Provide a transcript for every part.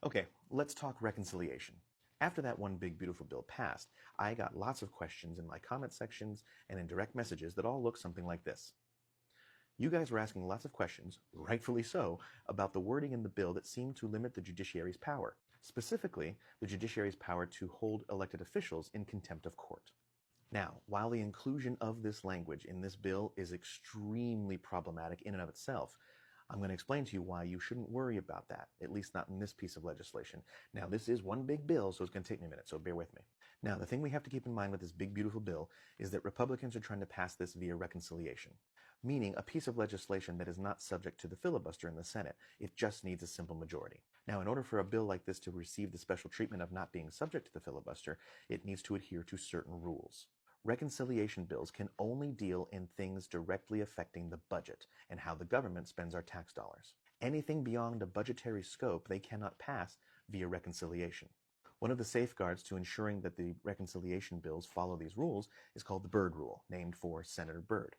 Okay, let's talk reconciliation. After that one big beautiful bill passed, I got lots of questions in my comment sections and in direct messages that all look something like this. You guys were asking lots of questions, rightfully so, about the wording in the bill that seemed to limit the judiciary's power, specifically the judiciary's power to hold elected officials in contempt of court. Now, while the inclusion of this language in this bill is extremely problematic in and of itself, I'm going to explain to you why you shouldn't worry about that, at least not in this piece of legislation. Now, this is one big bill, so it's going to take me a minute, so bear with me. Now, the thing we have to keep in mind with this big, beautiful bill is that Republicans are trying to pass this via reconciliation, meaning a piece of legislation that is not subject to the filibuster in the Senate. It just needs a simple majority. Now, in order for a bill like this to receive the special treatment of not being subject to the filibuster, it needs to adhere to certain rules. Reconciliation bills can only deal in things directly affecting the budget and how the government spends our tax dollars. Anything beyond a budgetary scope they cannot pass via reconciliation. One of the safeguards to ensuring that the reconciliation bills follow these rules is called the Byrd Rule, named for Senator Byrd.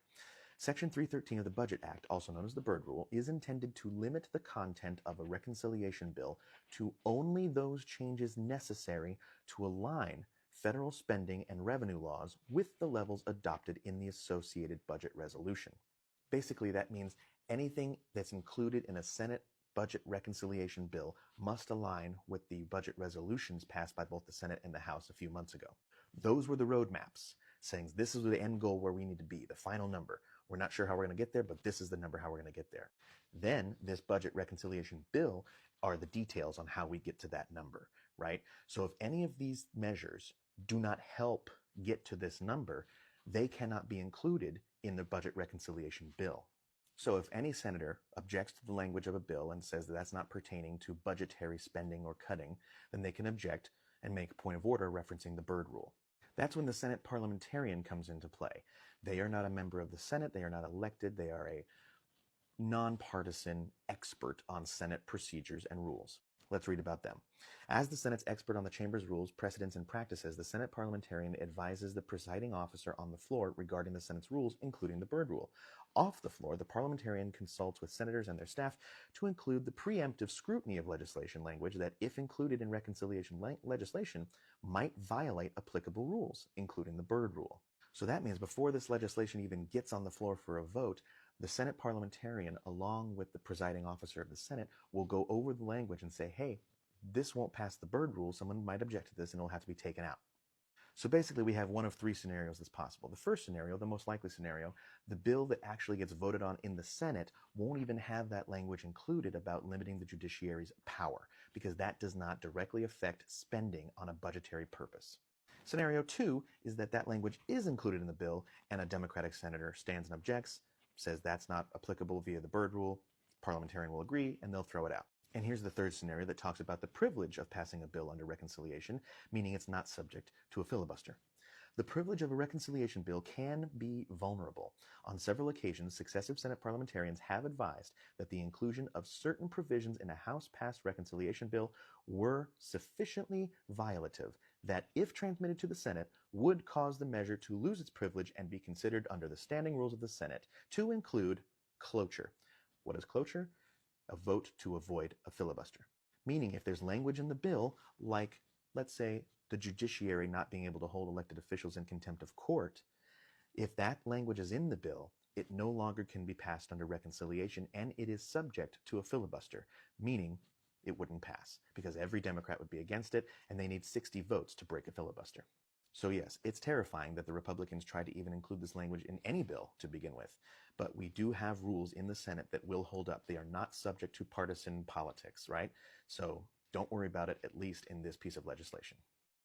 Section 313 of the Budget Act, also known as the Byrd Rule, is intended to limit the content of a reconciliation bill to only those changes necessary to align federal spending and revenue laws with the levels adopted in the associated budget resolution. Basically, that means anything that's included in a Senate budget reconciliation bill must align with the budget resolutions passed by both the Senate and the House a few months ago. Those were the roadmaps, saying this is the end goal where we need to be, the final number. We're not sure how we're going to get there, but this is the number how we're going to get there. Then this budget reconciliation bill are the details on how we get to that number, right? So if any of these measures do not help get to this number, they cannot be included in the budget reconciliation bill. So if any senator objects to the language of a bill and says that that's not pertaining to budgetary spending or cutting, then they can object and make a point of order referencing the Byrd Rule. That's when the Senate parliamentarian comes into play. They are not a member of the Senate, they are not elected, they are a nonpartisan expert on Senate procedures and rules. Let's read about them. As the Senate's expert on the Chamber's rules, precedents, and practices, the Senate parliamentarian advises the presiding officer on the floor regarding the Senate's rules, including the Byrd Rule. Off the floor, the parliamentarian consults with senators and their staff to include the preemptive scrutiny of legislation language that, if included in reconciliation legislation, might violate applicable rules, including the Byrd Rule. So that means before this legislation even gets on the floor for a vote, the Senate parliamentarian, along with the presiding officer of the Senate, will go over the language and say, hey, this won't pass the Byrd Rule, someone might object to this and it'll have to be taken out. So basically we have one of three scenarios that's possible. The first scenario, the most likely scenario, the bill that actually gets voted on in the Senate won't even have that language included about limiting the judiciary's power, because that does not directly affect spending on a budgetary purpose. Scenario two is that language is included in the bill and a Democratic senator stands and objects, says that's not applicable via the Byrd Rule, parliamentarian will agree, and they'll throw it out. And here's the third scenario that talks about the privilege of passing a bill under reconciliation, meaning it's not subject to a filibuster. The privilege of a reconciliation bill can be vulnerable. On several occasions, successive Senate parliamentarians have advised that the inclusion of certain provisions in a House-passed reconciliation bill were sufficiently violative that, if transmitted to the Senate, would cause the measure to lose its privilege and be considered under the standing rules of the Senate to include cloture. What is cloture? A vote to avoid a filibuster. Meaning if there's language in the bill, like, let's say, the judiciary not being able to hold elected officials in contempt of court, if that language is in the bill, it no longer can be passed under reconciliation and it is subject to a filibuster, meaning it wouldn't pass because every Democrat would be against it and they need 60 votes to break a filibuster. So yes, it's terrifying that the Republicans tried to even include this language in any bill to begin with, but we do have rules in the Senate that will hold up. They are not subject to partisan politics, right? So don't worry about it, at least in this piece of legislation.